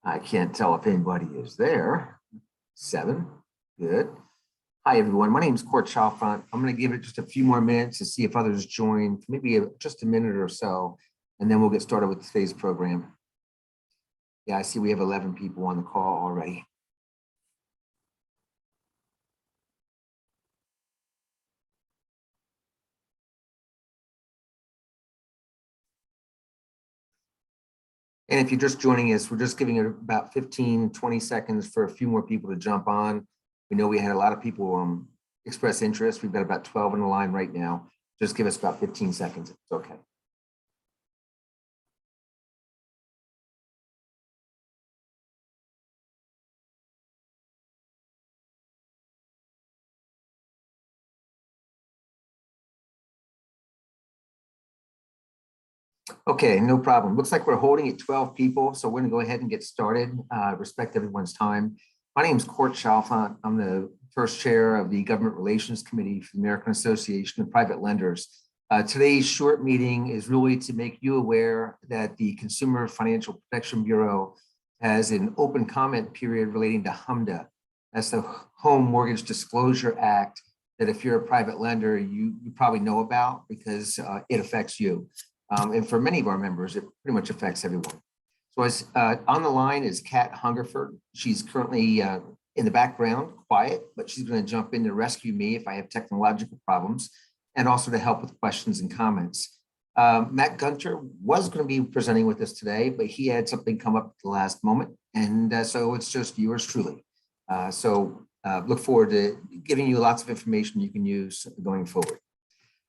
I can't tell if anybody is there. 7, good. Hi, everyone. My name is Court Chalfant. I'm going to give it just a few more minutes to see if others join, maybe just a minute or so, and then we'll get started with today's program. Yeah, I see we have 11 people on the call already. And if you're just joining us, we're just giving it about 15, 20 seconds for a few more people to jump on. We know we had a lot of people express interest. We've got about 12 on the line right now. Just give us about 15 seconds. It's okay. Okay, no problem. Looks like we're holding at 12 people, so we're going to go ahead and get started. Respect everyone's time. My name is Court Chalfant. I'm the first chair of the Government Relations Committee for the American Association of Private Lenders. Today's short meeting is really to make you aware that the Consumer Financial Protection Bureau has an open comment period relating to HMDA. That's the Home Mortgage Disclosure Act that if you're a private lender, you probably know about because it affects you. And for many of our members, it pretty much affects everyone. So as on the line is Kat Hungerford. She's currently in the background, quiet, but she's going to jump in to rescue me if I have technological problems, and also to help with questions and comments. Matt Gunter was going to be presenting with us today, but he had something come up at the last moment, and so it's just yours truly. Look forward to giving you lots of information you can use going forward.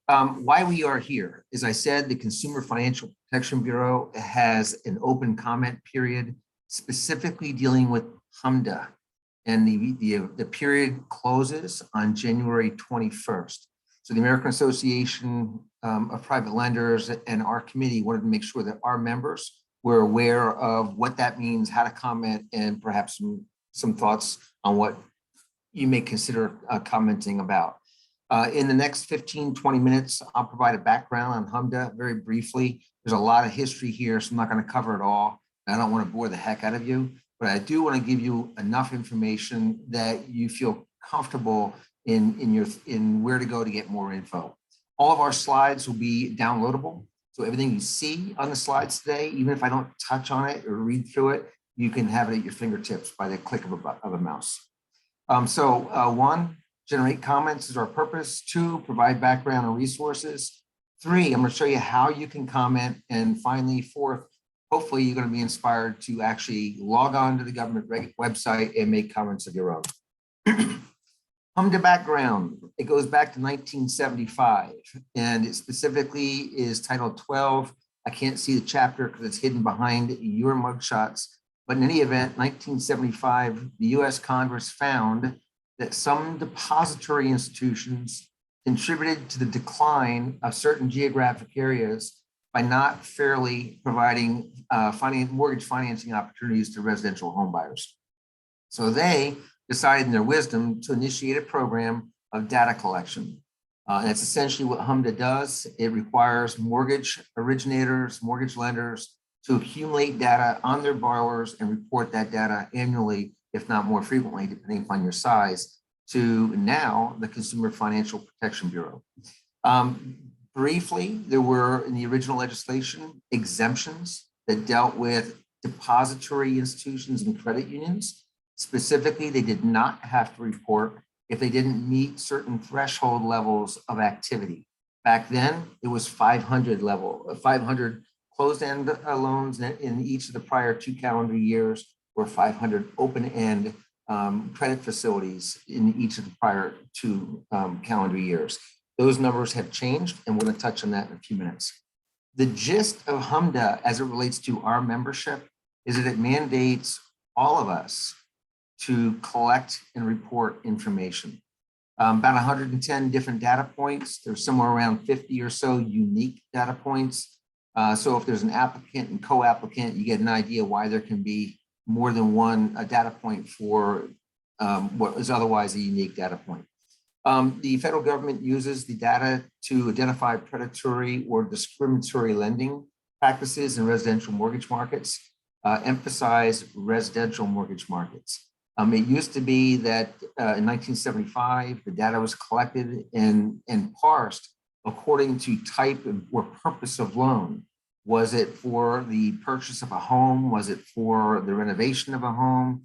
Why we are here, as I said, the Consumer Financial Protection Bureau has an open comment period specifically dealing with HMDA, and the period closes on January 21st. So the American Association of Private Lenders and our committee wanted to make sure that our members were aware of what that means, how to comment, and perhaps some thoughts on what you may consider commenting about. In the next 15, 20 minutes, I'll provide a background on HMDA very briefly. There's a lot of history here, so I'm not going to cover it all. I don't want to bore the heck out of you, but I do want to give you enough information that you feel comfortable in where to go to get more info. All of our slides will be downloadable. So everything you see on the slides today, even if I don't touch on it or read through it, you can have it at your fingertips by the click of a mouse. 1, generate comments is our purpose. 2, provide background and resources. 3, I'm going to show you how you can comment. And finally, 4th, hopefully you're going to be inspired to actually log on to the government website and make comments of your own. HMDA background, it goes back to 1975, and it specifically is Title 12. I can't see the chapter because it's hidden behind your mugshots. But in any event, 1975, the US Congress found that some depository institutions contributed to the decline of certain geographic areas by not fairly providing mortgage financing opportunities to residential home buyers. So they decided in their wisdom to initiate a program of data collection. And that's essentially what HMDA does. It requires mortgage originators, mortgage lenders to accumulate data on their borrowers and report that data annually, if not more frequently, depending upon your size, to now the Consumer Financial Protection Bureau. Briefly, there were in the original legislation exemptions that dealt with depository institutions and credit unions. Specifically, they did not have to report if they didn't meet certain threshold levels of activity. Back then, it was 500 closed-end loans in each of the prior 2 calendar years, or 500 open-end credit facilities in each of the prior 2 calendar years. Those numbers have changed, and we're going to touch on that in a few minutes. The gist of HMDA as it relates to our membership is that it mandates all of us to collect and report information. About 110 different data points. There's somewhere around 50 or so unique data points. So if there's an applicant and co-applicant, you get an idea why there can be more than one data point for what is otherwise a unique data point. The federal government uses the data to identify predatory or discriminatory lending practices in residential mortgage markets. emphasize residential mortgage markets. It used to be that in 1975, the data was collected and parsed according to type or purpose of loan. Was it for the purchase of a home? Was it for the renovation of a home?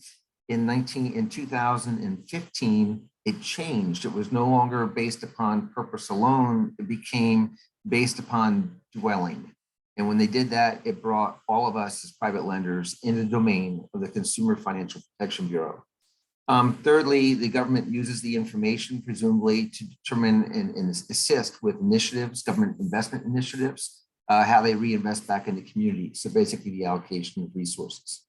In 2015, it changed. It was no longer based upon purpose alone. It became based upon dwelling. And when they did that, it brought all of us as private lenders in the domain of the Consumer Financial Protection Bureau. Thirdly, the government uses the information presumably to determine and assist with initiatives, government investment initiatives, how they reinvest back in the community. So basically the allocation of resources.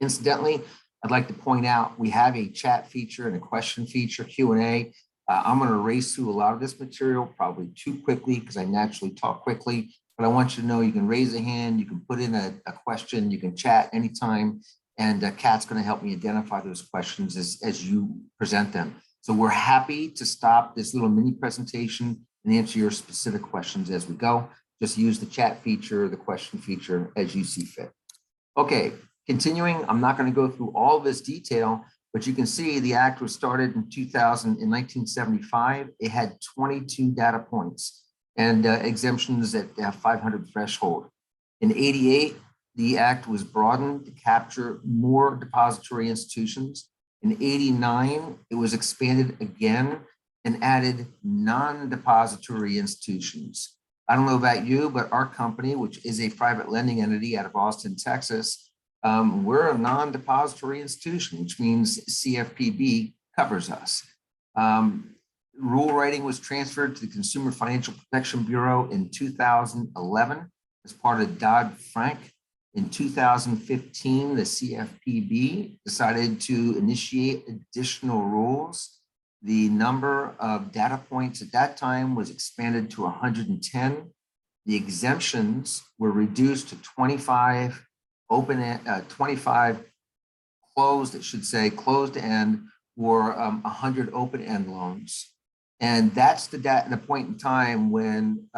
Incidentally, I'd like to point out we have a chat feature and a question feature, Q&A. I'm going to race through a lot of this material, probably too quickly because I naturally talk quickly, but I want you to know you can raise a hand, you can put in a question, you can chat anytime, and Kat's going to help me identify those questions as you present them. So we're happy to stop this little mini presentation and answer your specific questions as we go. Just use the chat feature, the question feature as you see fit. Okay, continuing, I'm not going to go through all of this detail, but you can see the act was started in 1975. It had 22 data points and exemptions that have 500 threshold. In 88, the act was broadened to capture more depository institutions. In 89, it was expanded again and added non-depository institutions. I don't know about you, but our company, which is a private lending entity out of Austin, Texas, we're a non-depository institution, which means CFPB covers us. Rule writing was transferred to the Consumer Financial Protection Bureau in 2011 as part of Dodd-Frank. In 2015, the CFPB decided to initiate additional rules. The number of data points at that time was expanded to 110. The exemptions were reduced to 25 25 closed, it should say, closed end, or 100 open end loans. And that's the point in time when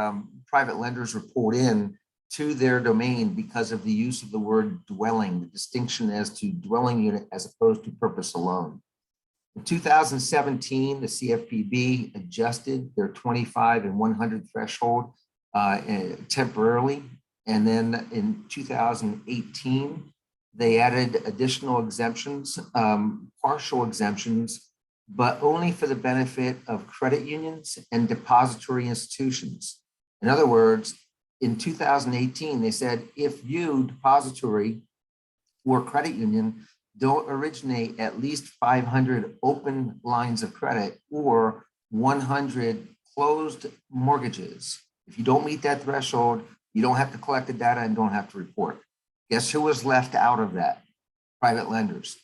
private lenders report in to their domain because of the use of the word dwelling, the distinction as to dwelling unit as opposed to purpose alone. In 2017, the CFPB adjusted their 25 and 100 threshold temporarily. And then in 2018, they added additional exemptions, partial exemptions, but only for the benefit of credit unions and depository institutions. In other words, in 2018, they said, if you, depository or credit union, don't originate at least 500 open lines of credit or 100 closed mortgages, if you don't meet that threshold, you don't have to collect the data and don't have to report. Guess who was left out of that? Private lenders.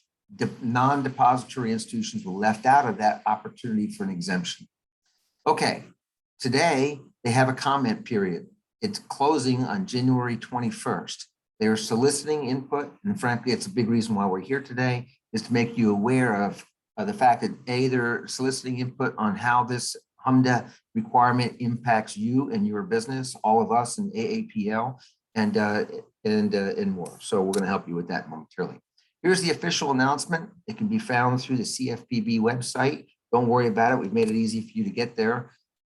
Non-depository institutions were left out of that opportunity for an exemption. Okay, today they have a comment period. It's closing on January 21st. They are soliciting input, and frankly, it's a big reason why we're here today, is to make you aware of the fact that A, they're soliciting input on how this HMDA requirement impacts you and your business, all of us in AAPL, and more. So we're going to help you with that momentarily. Here's the official announcement. It can be found through the CFPB website. Don't worry about it. We've made it easy for you to get there.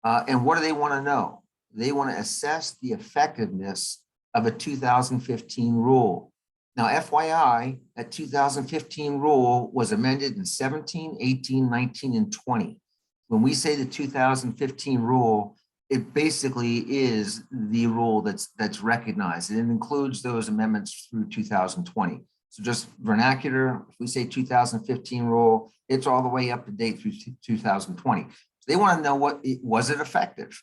And what do they want to know? They want to assess the effectiveness of a 2015 rule. Now, FYI, that 2015 rule was amended in 17, 18, 19, and 20. When we say the 2015 rule, it basically is the rule that's recognized. And it includes those amendments through 2020. So just vernacular, if we say 2015 rule, it's all the way up to date through 2020. So they want to know was it effective?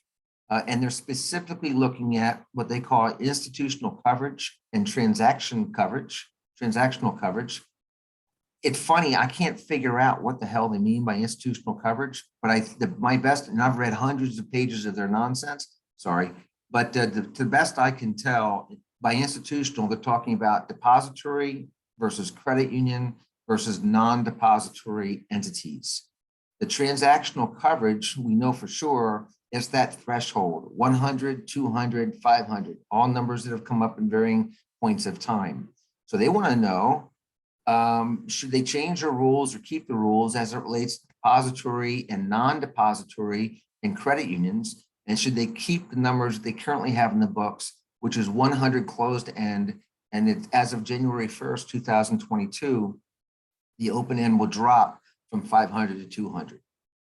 And they're specifically looking at what they call institutional coverage and transactional coverage. It's funny, I can't figure out what the hell they mean by institutional coverage, but my best, and I've read hundreds of pages of their nonsense, sorry, but to the best I can tell, by institutional, they're talking about depository versus credit union versus non-depository entities. The transactional coverage, we know for sure, is that threshold, 100, 200, 500, all numbers that have come up in varying points of time. So they want to know, should they change their rules or keep the rules as it relates to depository and non-depository and credit unions? And should they keep the numbers they currently have in the books, which is 100 closed end, and it's as of January 1st, 2022, the open end will drop from 500 to 200.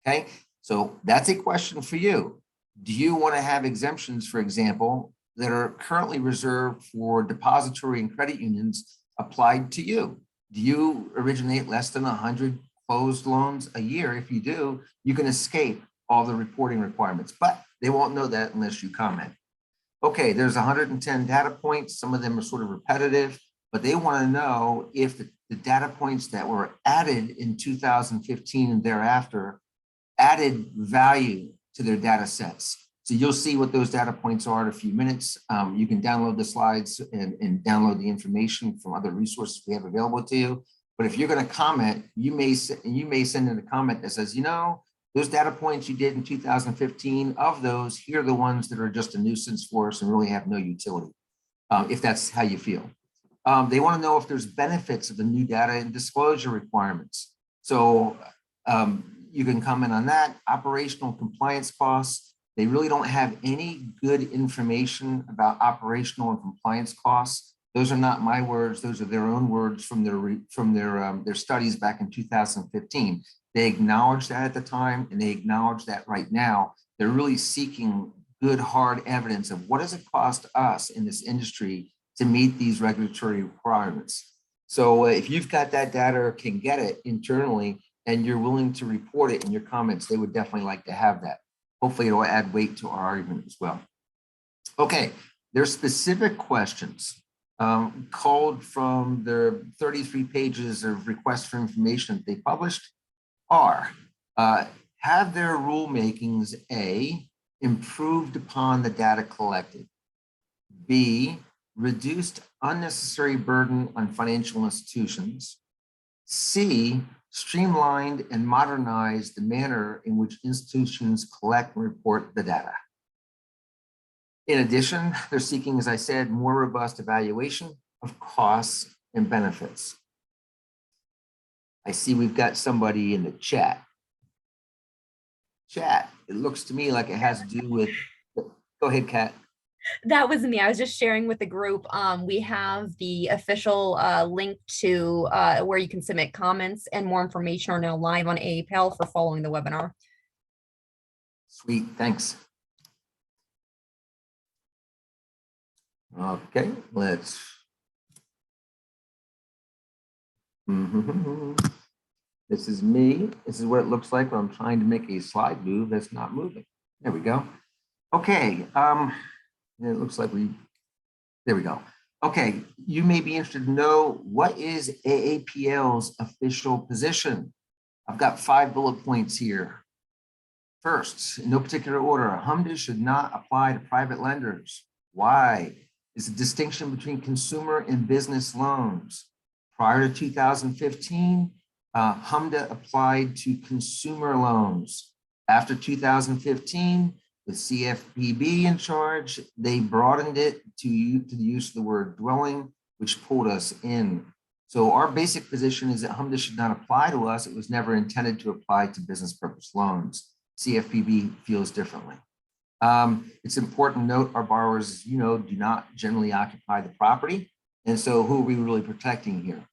Okay, so that's a question for you. Do you want to have exemptions, for example, that are currently reserved for depository and credit unions applied to you? Do you originate less than 100 closed loans a year? If you do, you can escape all the reporting requirements, but they won't know that unless you comment. Okay, there's 110 data points. Some of them are sort of repetitive, but they want to know if the data points that were added in 2015 and thereafter added value to their data sets. So you'll see what those data points are in a few minutes. You can download the slides and download the information from other resources we have available to you. But if you're going to comment, you may send in a comment that says, you know, those data points you did in 2015, of those, here are the ones that are just a nuisance for us and really have no utility, if that's how you feel. They want to know if there's benefits of the new data and disclosure requirements. So you can comment on that. Operational compliance costs. They really don't have any good information about operational and compliance costs. Those are not my words. Those are their own words from their studies back in 2015. They acknowledged that at the time, and they acknowledge that right now. They're really seeking good, hard evidence of what does it cost us in this industry to meet these regulatory requirements. So if you've got that data or can get it internally and you're willing to report it in your comments, they would definitely like to have that. Hopefully it'll add weight to our argument as well. Okay, there's specific questions culled from their 33 pages of requests for information that they published are, have their rulemakings, A, improved upon the data collected, B, reduced unnecessary burden on financial institutions, C, streamlined and modernized the manner in which institutions collect and report the data. In addition, they're seeking, as I said, more robust evaluation of costs and benefits. I see we've got somebody in the chat. It looks to me like it has to do with, go ahead, Kat. That was me. I was just sharing with the group. We have the official link to where you can submit comments, and more information are now live on Aapl for following the webinar. Sweet, thanks. Okay, let's. This is me. This is what it looks like when I'm trying to make a slide move that's not moving. There we go. Okay. It looks like there we go. Okay, you may be interested to know, what is AAPL's official position? I've got 5 bullet points here. First, in no particular order, HMDA should not apply to private lenders. Why? Is the distinction between consumer and business loans. Prior to 2015, HMDA applied to consumer loans. After 2015, with CFPB in charge, they broadened it to the use of the word dwelling, which pulled us in. So our basic position is that HMDA should not apply to us. It was never intended to apply to business purpose loans. CFPB feels differently. It's important to note our borrowers, as you know, do not generally occupy the property. And so who are we really protecting here?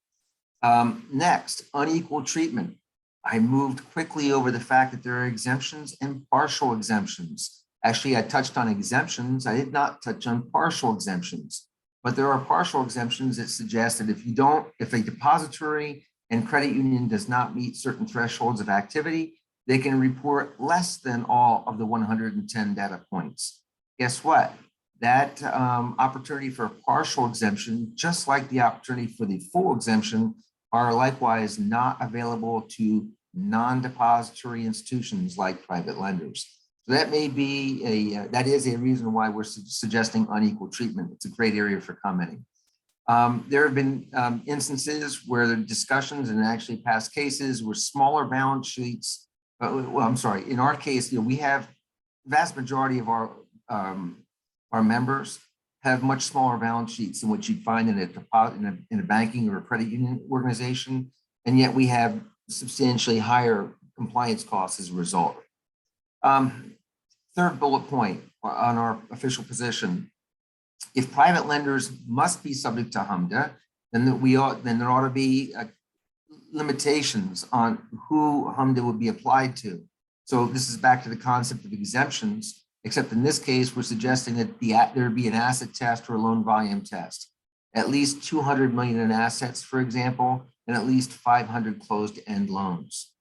Next, unequal treatment. I moved quickly over the fact that there are exemptions and partial exemptions. Actually, I touched on exemptions. I did not touch on partial exemptions, but there are partial exemptions that suggest that if a depository and credit union does not meet certain thresholds of activity, they can report less than all of the 110 data points. Guess what? That opportunity for a partial exemption, just like the opportunity for the full exemption, are likewise not available to non-depository institutions like private lenders. So that may be that is a reason why we're suggesting unequal treatment. It's a great area for commenting. There have been instances where the discussions and actually past cases were smaller balance sheets. Well, I'm sorry. In our case, we have vast majority of our members have much smaller balance sheets than what you'd find in a deposit in a banking or a credit union organization, and yet we have substantially higher compliance costs as a result. Third bullet point on our official position: if private lenders must be subject to HMDA, then there ought to be limitations on who HMDA would be applied to. So this is back to the concept of exemptions, except in this case, we're suggesting that there be an asset test or a loan volume test, at least 200 million in assets, for example, and at least 500 closed-end loans.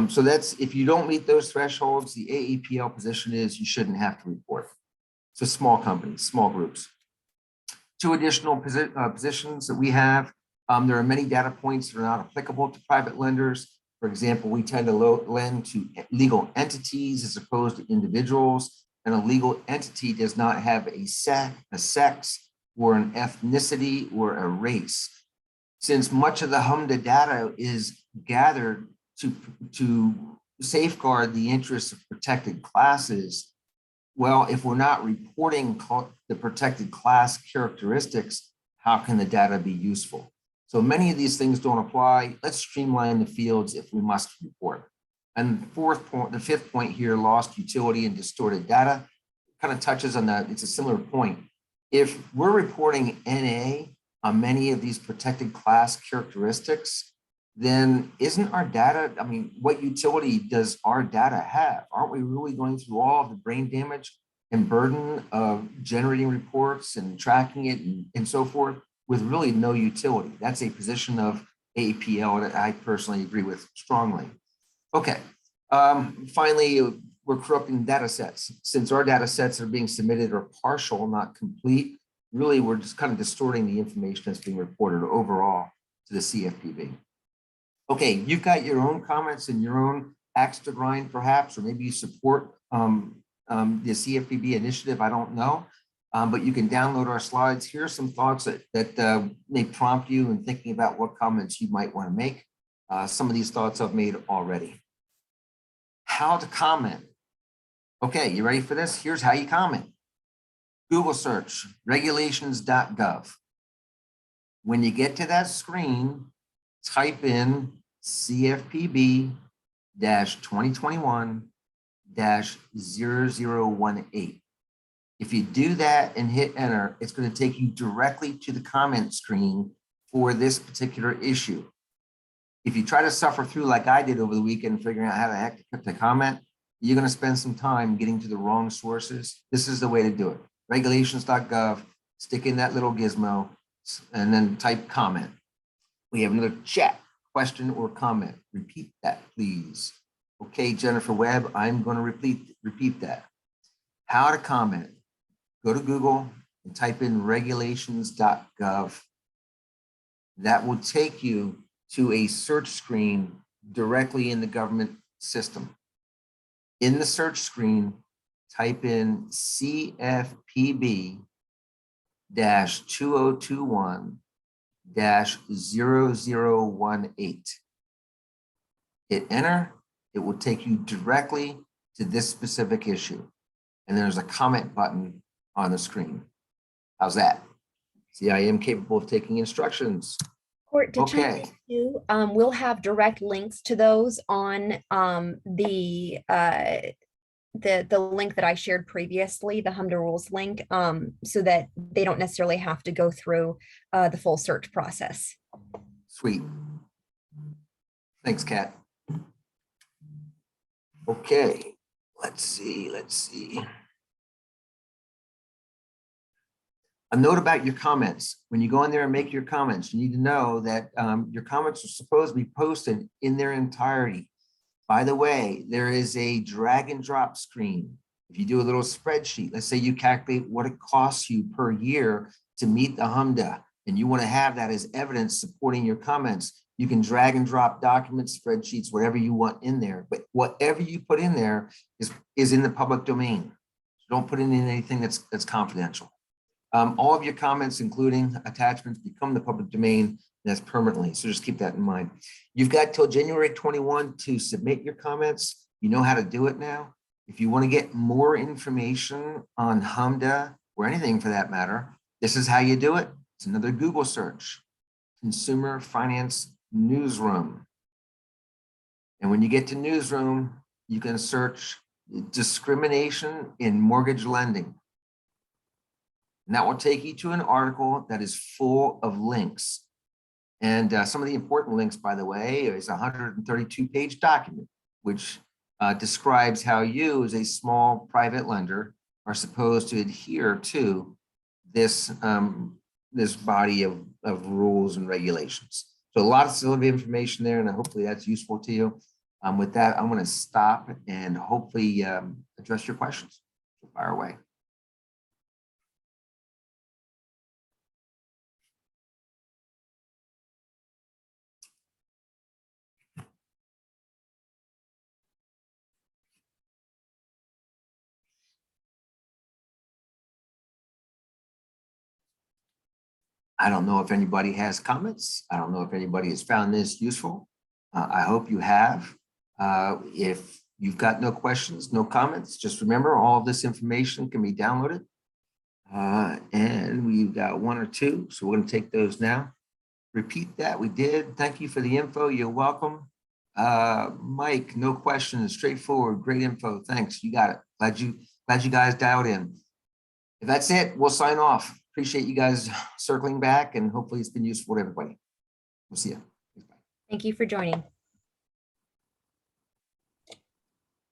So that's, if you don't meet those thresholds, the AAPL position is you shouldn't have to report. So small companies, small groups. Two additional positions that we have. There are many data points that are not applicable to private lenders. For example, we tend to lend to legal entities as opposed to individuals, and a legal entity does not have a sex or an ethnicity or a race. Since much of the HMDA data is gathered to safeguard the interests of protected classes, well, if we're not reporting the protected class characteristics, how can the data be useful? So many of these things don't apply. Let's streamline the fields if we must report. And the fifth point here, lost utility and distorted data, kind of touches on that. It's a similar point. If we're reporting NA on many of these protected class characteristics, then isn't our data, I mean, what utility does our data have? Aren't we really going through all of the brain damage and burden of generating reports and tracking it and so forth with really no utility? That's a position of AAPL that I personally agree with strongly. Okay, finally, we're corrupting data sets. Since our data sets are being submitted are partial, not complete, really we're just kind of distorting the information that's being reported overall to the CFPB. Okay, you've got your own comments and your own axe to grind perhaps, or maybe you support the CFPB initiative, I don't know. But you can download our slides. Here are some thoughts that may prompt you in thinking about what comments you might want to make. Some of these thoughts I've made already. How to comment. Okay, you ready for this? Here's how you comment. Google search, regulations.gov. When you get to that screen, type in CFPB-2021-0018. If you do that and hit enter, it's going to take you directly to the comment screen for this particular issue. If you try to suffer through like I did over the weekend, figuring out how the heck to comment, you're going to spend some time getting to the wrong sources. This is the way to do it. Regulations.gov, stick in that little gizmo, and then type comment. We have another chat, question or comment. Repeat that, please. Okay, Jennifer Webb, I'm going to repeat that. How to comment. Go to Google and type in regulations.gov. That will take you to a search screen directly in the government system. In the search screen, type in CFPB-2021-0018. Hit enter. It will take you directly to this specific issue. And there's a comment button on the screen. How's that? See, I am capable of taking instructions. Court, okay. We'll have direct links to those on the link that I shared previously, the HMDA rules link, so that they don't necessarily have to go through the full search process. Sweet. Thanks, Kat. Okay, let's see. A note about your comments. When you go in there and make your comments, you need to know that your comments are supposed to be posted in their entirety. By the way, there is a drag and drop screen. If you do a little spreadsheet, let's say you calculate what it costs you per year to meet the HMDA, and you want to have that as evidence supporting your comments, you can drag and drop documents, spreadsheets, whatever you want in there. But whatever you put in there is in the public domain. So don't put in anything that's confidential. All of your comments, including attachments, become the public domain, and that's permanently. So just keep that in mind. You've got till January 21 to submit your comments. You know how to do it now. If you want to get more information on HMDA or anything for that matter, This is how you do it. It's another Google search, Consumer Finance Newsroom. And when you get to newsroom, you can search discrimination in mortgage lending. And that will take you to an article that is full of links. And some of the important links, by the way, is a 132-page document, which describes how you as a small private lender are supposed to adhere to this, this body of rules and regulations. So a lot of information there, and hopefully that's useful to you. With that, I'm going to stop and hopefully address your questions. Fire away. I don't know if anybody has comments. I don't know if anybody has found this useful. I hope you have. If you've got no questions, no comments, just remember all of this information can be downloaded. And we've got one or two, so we're going to take those now. Repeat that. We did. Thank you for the info. You're welcome. Mike, no questions. Straightforward. Great info. Thanks. You got it. Glad you guys dialed in. If that's it, we'll sign off. Appreciate you guys circling back, and hopefully it's been useful to everybody. We'll see you. Thank you for joining.